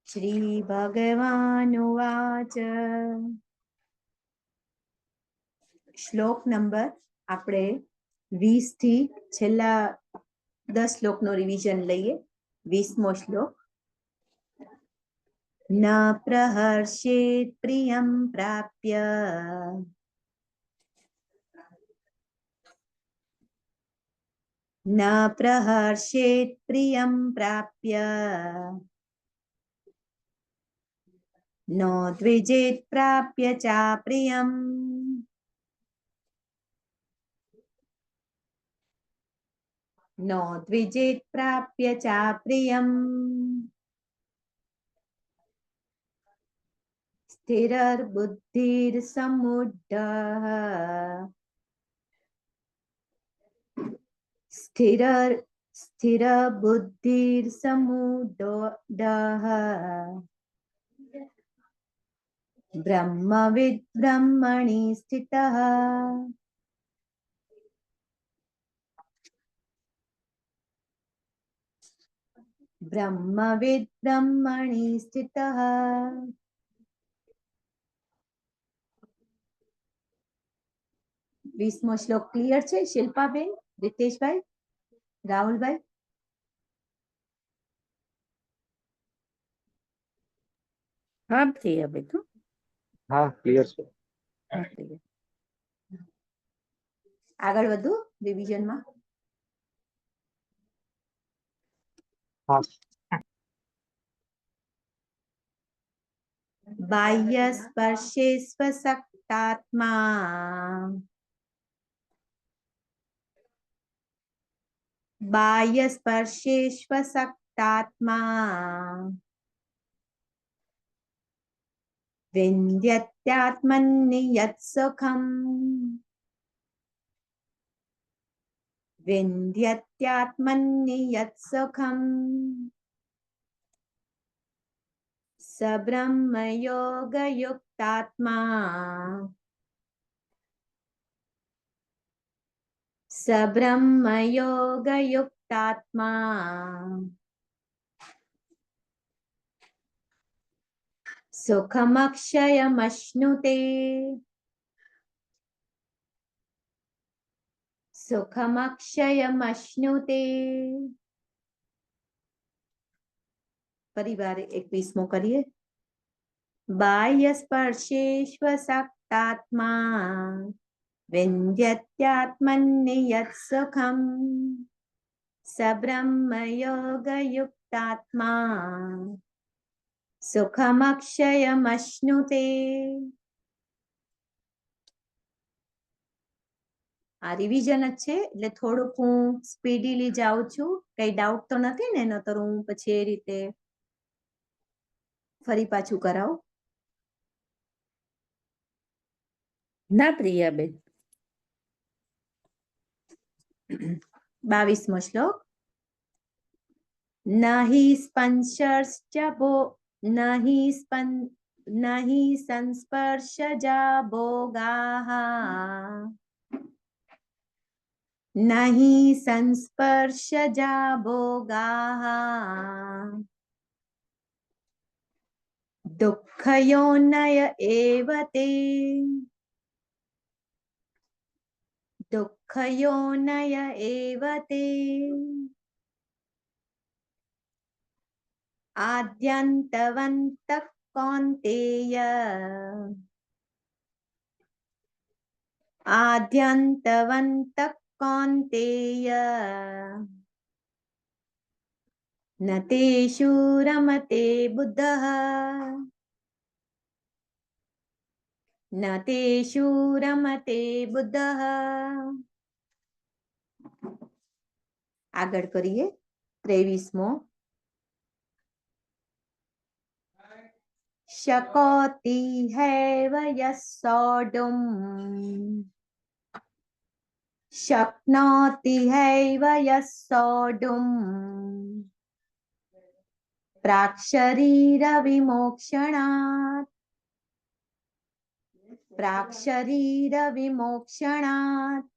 શ્રી ભગવાનુવાચ. શ્લોક નંબર આપણે 20 થી છેલ્લા 10 શ્લોકનો રિવિઝન લઈએ. 20મો શ્લોક. ન પ્રહર્ષેત પ્રિયં પ્રાપ્ય न प्रहर्षेत् प्रियं प्राप्य नो द्विजेत् प्राप्य चाप्रियम् नो द्विजेत् प्राप्य चाप्रियम् स्थिरर्बुद्धिर्समुड्डः स्थिरबुद्धिर्समुड्डः ब्रह्मविद् ब्रह्मणि स्थितः ब्रह्मविद् ब्रह्मणि स्थितः 20મો શ્લોક ક્લિયર છે શિલ્પાબેન, રીતેશભાઈ, રાહુલભાઈ? હા પ્રિયાબેન, હો. હા ક્લિયર છે. હા પ્રિયા. આગળ વધુ રિવિઝનમાં. હા બાહ્ય સ્પર્શે સ્વશક્તાત્મા બાહ્ય સ્પર્શે સ્વશક્તાત્મા વિન્દ્યત્યાત્મન્યત સુખમ વિન્દ્યત્યાત્મન્યત સુખમ સબ્રહ્મયોગયુક્તાત્મા સબ્રહ્મયોગયુક્તાત્મા સુખમક્ષયમશ્નુતે સુખમક્ષયમશ્નુતે પરિવાર 21મો કરીએ. બાહ્ય સ્પર્શેષ્વશક્તાત્મા વિન્દ્યત્યાત્મન્યત સુખમ સબ્રહ્મયોગયુક્તાત્મા સુખમક્ષયમશ્નુતે. આ રિવિઝન જ છે એટલે થોડુંક હું સ્પીડીલી જાઉં છું. કઈ ડાઉટ તો નથી ને? એનો તો હું પછી એ રીતે ફરી પાછું કરાવું. ના પ્રિયાબેન. 22મો શ્લોક. નહિ સ્પંશશ્ચ નહિ સંસ્પર્શજા ભોગાઃ નહિ સંસ્પર્શજા ભોગાઃ દુઃખયોનય એવ તે દુઃખયોનય એવ તે આદ્યંતવંતઃ કૌન્તેય આદ્યંતવંતઃ કૌન્તેય ન તેષુ રમતે બુદ્ધઃ ન તેષુ રમતે બુદ્ધઃ. આગળ કરીએ 23મો. શકોતિ હૈવ યઃ સોઢું શક્નોતિ હૈવ યઃ સોઢું પ્રાક્શરીર વિમોક્ષણાत् પ્રાક્શરીર વિમોક્ષણાत्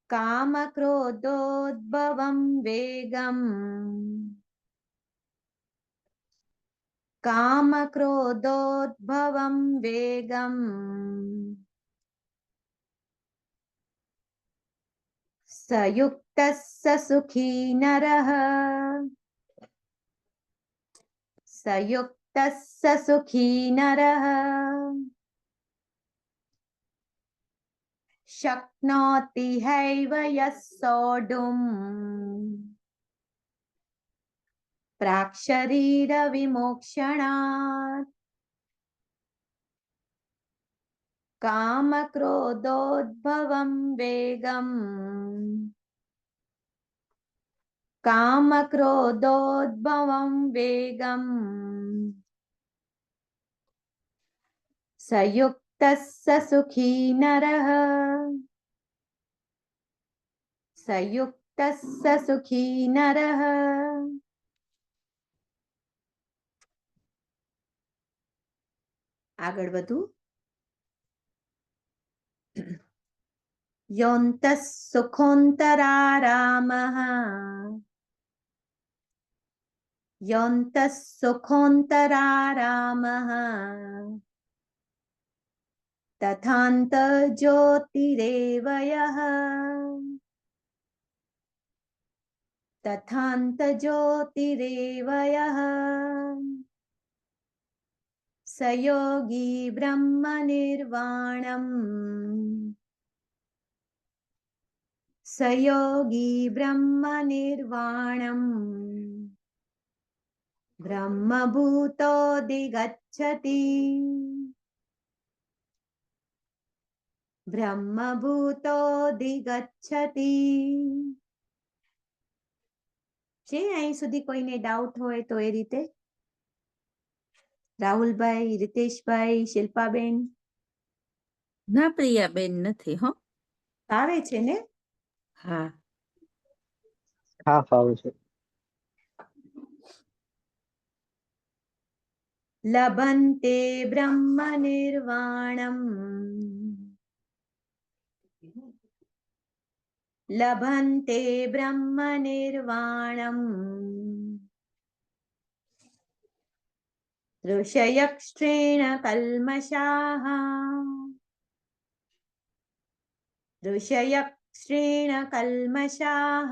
કામ ક્રોધોદ્ભવં વેગમ કામ ક્રોધોદ્ભવં વેગમ સયુક્તસ્સ સુખી નરઃ સયુક્તસ્સ સુખી નરઃ शक्नोति हैव यः सोढुम् प्राक्शरीरविमोक्षणात् कामक्रोधोद्भवं वेगम् कामक्रोधोद्भवं वेगम् सयुक्तः स सुखी नरः सयुक्तः स सुखी नरः આગળ વધુ યોऽन्तः सुखोऽन्तरारामः योऽन्तः सुखोऽन्तरारामः तथान्तर्ज्योतिरेव यः तथान्तर्ज्योतिरेव यः स योगी ब्रह्मनिर्वाणम् स योगी ब्रह्मनिर्वाणम् ब्रह्मभूतोऽधिगच्छति ब्रह्मभूतोऽधिगच्छति છે અહીં સુધી કોઈને ડાઉટ હોય તો એ રીતે રાહુલભાઈ, રીતેશભાઈ, શિલ્પાબેન ના પ્રિયાબેન નથી હો. આવે છે ને? હા. હા ફાવે છે. લભન્તે બ્રહ્મનિર્વાણम् લભન્તે બ્રહ્મનિર્વાણम् ऋषयक्षेण कल्मषाः ऋषयक्षेण कल्मषाः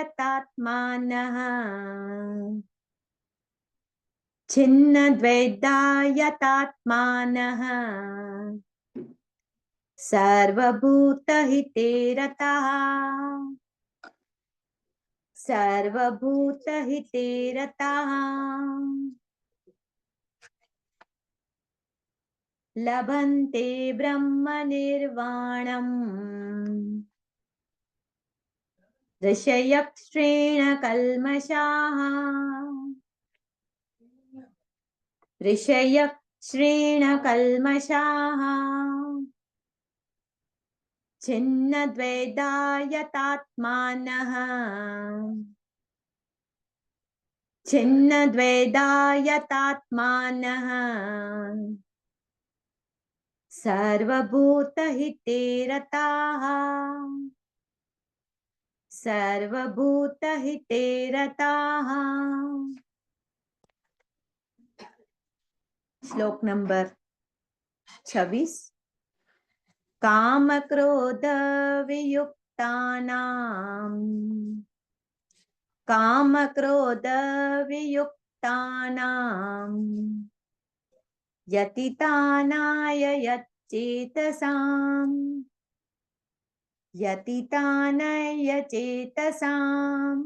छिन्नद्वैधायतात्मानः छिन्नद्वैधायतात्मानः सर्वभूतहिते रताः सर्वभूतहिते रताः लभन्ते ब्रह्मनिर्वाणम् ऋषयक्षेण कल्मषाः ऋषयक्षेण कल्मषाः छिन्नद्वैधायतात्मानः छिन्नद्वैधायतात्मानः सर्वभूतहिते रताः सर्वभूतहिते रताः श्लोक नंबर 26 कामक्रोध वियुक्तानां कामक्रोध वियुक्तानां यतितानाय यच्चेतसाम् यतितानय चेतसाम्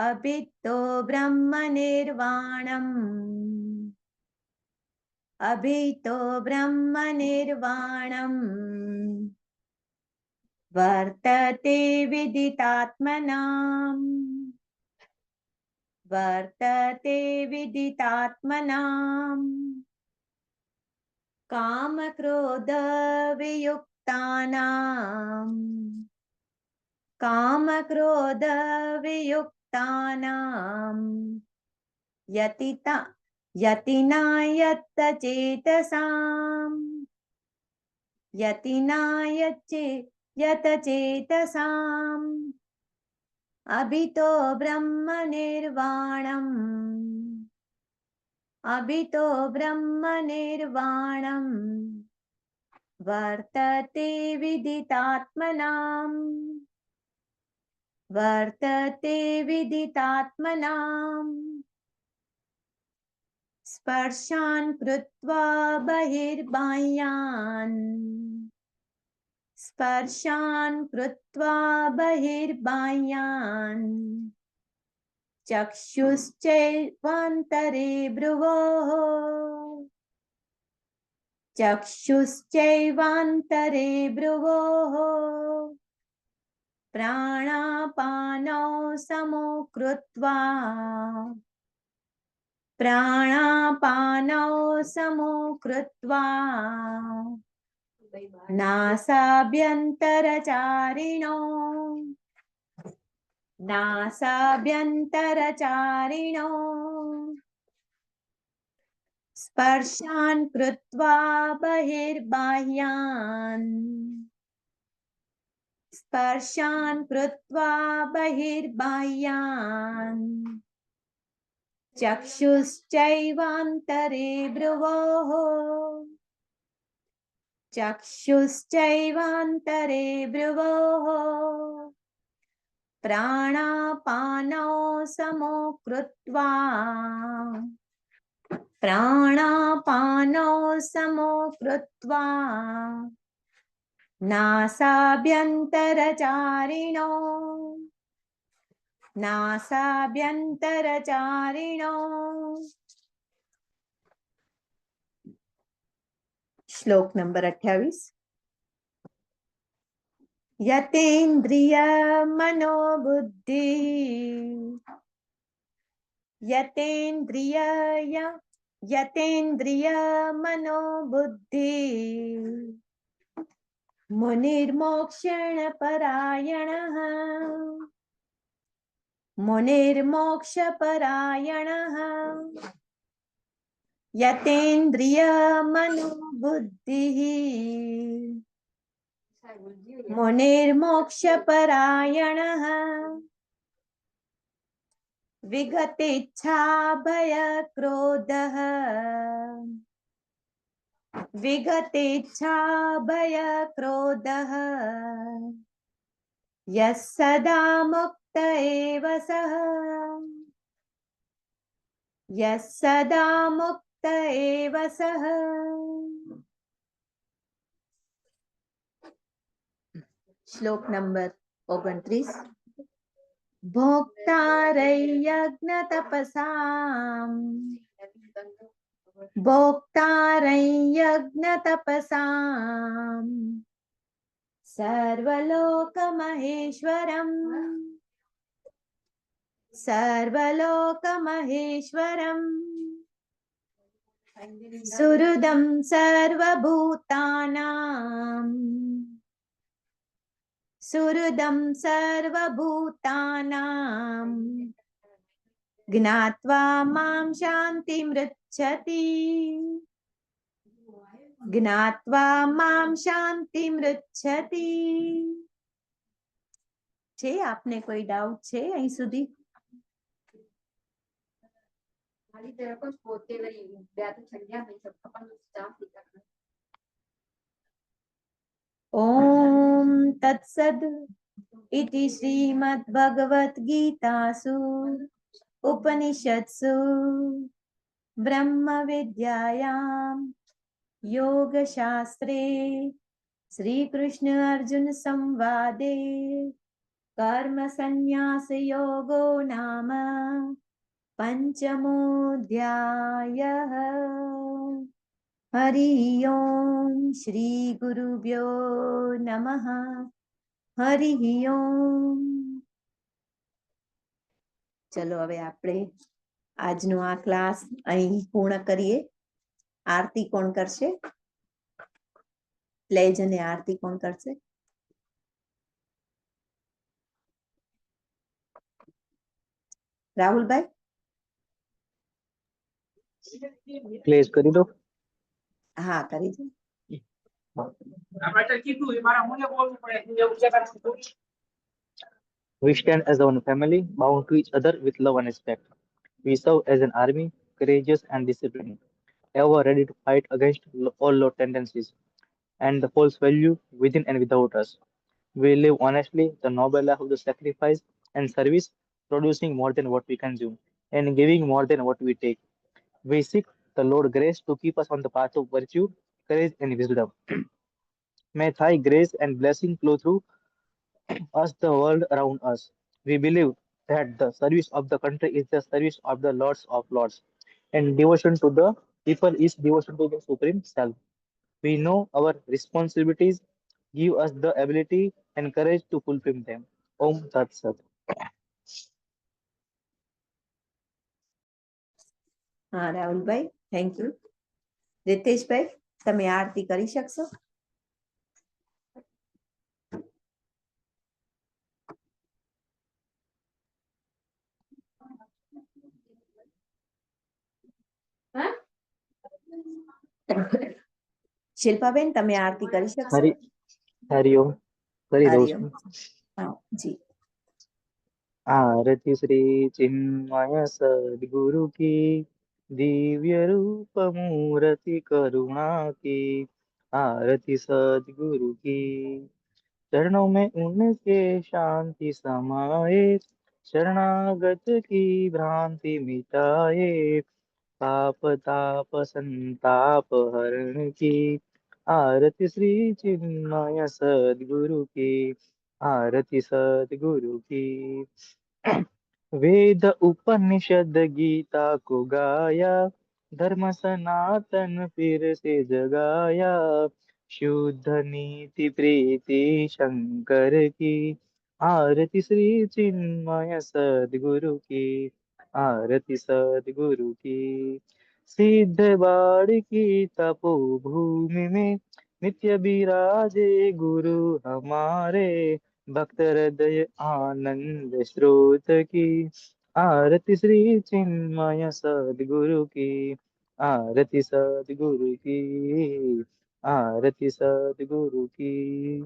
अभितो ब्रह्मनिर्वाणम् अभितो ब्रह्मनिर्वाणम् वर्तते विदितात्मनाम् वर्तते विदितात्मनाम् कामक्रोध वियुक्तानाम् कामक्रोध वियुक्तानाम् यतिनायतचेतसाम् यतचेतसाम् अभितो ब्रह्मनिर्वाणम् अभितो ब्रह्मनिर्वाणम् वर्तते विदितात्मनाम् वर्तते विदितात्मनाम् स्पर्शान् कृत्वा बहिर्बाह्यान् स्पर्शान् कृत्वा बहिर्बाह्यान् चक्षुश्चैवान्तरे भ्रुवोः चक्षुश्चैवान्तरे भ्रुवोः प्राणापानौ समो कृत्वा प्राणापानौ समो कृत्वा नासाभ्यन्तरचारिणो नासाभ्यन्तरचारिणो स्पर्शान् कृत्वा बहिर्बाह्यान् स्पर्शान् कृत्वा बहिर्बाह्यान् चक्षुश्चैवान्तरे भ्रुवोः चक्षुश्चैवान्तरे भ्रुवोः प्राणापानौ समो कृत्वा प्राणापानौ समो कृत्वा नासाभ्यन्तरचारिणो नासाभ्यन्तरचारिणो श्लोक नंबर 28 यतेन्द्रिय मनोबुद्धि यतेन्द्रिय यतेन्द्रिय मनोबुद्धि मुनिर्मोक्षण परायणः मुनिर्मोक्ष परायणः यतेन्द्रिय मनोबुद्धिः मुनिर्मोक्ष परायणः विगतेच्छा भय क्रोधः विगतेच्छा भय क्रोधः यः सदा मुक्त एव सः यः सदा मुक्त एव सः श्लोक नंबर 29 भोक्तारयज्ञतपसाम् भोक्तारयज्ञतपसाम् सर्वलोकमहेश्वरम् सर्वलोकमहेश्वरम् सुहृदं सर्वभूतानां सुहृदं सर्वभूतानां ज्ञात्वा मां शान्तिमृच्छति ज्ञात्वा मां शान्तिमृच्छति છે આપને કોઈ ડાઉટ છે અહીં સુધી મારી તરફ જ પોતે વળી બે તો છંડ્યા નહીં સબ પણ સ્ટાફ લીધા ॐ तत्सद् इति श्रीमद्भगवद्गीतासु उपनिषत्सु ब्रह्मविद्यायां योगशास्त्रे श्रीकृष्ण अर्जुन संवादे कर्मसन्न्यासयोगो नाम पञ्चमोऽध्यायः हरि ओम श्री गुरुभ्यो नमः हरि ओम चलो હવે આપણે આજનો આ ક્લાસ અહીં પૂર્ણ કરીએ આરતી કોણ કરશે પ્લેજ અને આરતી કોણ કરશે રાહુલભાઈ પ્લેસ કરી દો. હા કરી દો We stand as one family, bound to each other with love and respect. We serve as an army, courageous and disciplined, ever ready to fight against all low tendencies and the false value within and without us. We live honestly the noble life of the sacrifice and service, producing more than what we consume and giving more than what we take. We seek the Lord grace to keep us on the path of virtue, courage, and wisdom. May Thy grace and blessing flow through us, the world around us. We believe that the service of the country is the service of the Lords of Lords, and devotion to the people is devotion to the Supreme Self. We know our responsibilities. Give us the ability and courage to fulfill them. Om Tat Sat. હા રાહુલભાઈ, thank you. Riteshbhai, તમે આરતી કરી શકશો? શિલ્પાબેન, તમે આરતી કરી શકશો? હરિ હરિઓમ. કરી દઉં હરિઓમ. છું. હા જી. आरती श्री चिन्मय सद्गुरु की, दिव्य रूप मूर्ति करुणा की। आरती सद्गुरु की, चरणों में उनके शांति समाए, शरणागत की भ्रांति मिटाए। पाप ताप संताप हरण की, आरती श्री चिन्मय सद्गुरु की। आरती सद्गुरु की। वेद उपनिषद गीता को गाया, धर्म सनातन फिर से जगाया। शुद्ध नीति प्रीति शंकर की, आरती श्री चिन्मय सद्गुरु की। आरती सद्गुरु की। सिद्ध बाड़ की तपोभूमि में, नित्य विराजे गुरु हमारे। भक्त हृदय आनंद स्रोत की, आरती श्री चिन्मय सद्गुरु की। आरती सद्गुरु की। आरती सद्गुरु की।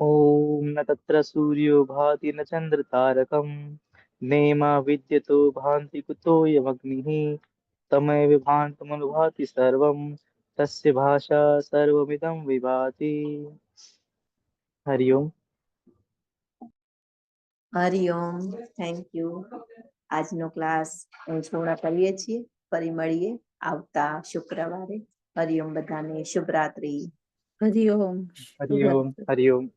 ओम न तत्र सूर्यो भाति न चंद्र तारकम, नेमा विद्यतो भान्ति कुतोऽयमग्निः। तमेव भान्तमनुभाति सर्वं, तस्य भाषा सर्वमिदं विभाति। हरिओम. હરિઓમ, થેન્ક યુ. આજનો ક્લાસ પૂર્ણ કરીએ છીએ. ફરી મળીએ આવતા શુક્રવારે. હરિઓમ બધાને, શુભરાત્રી. હરિઓમ. हरिओम. શુભરાત્રી. हरिओम.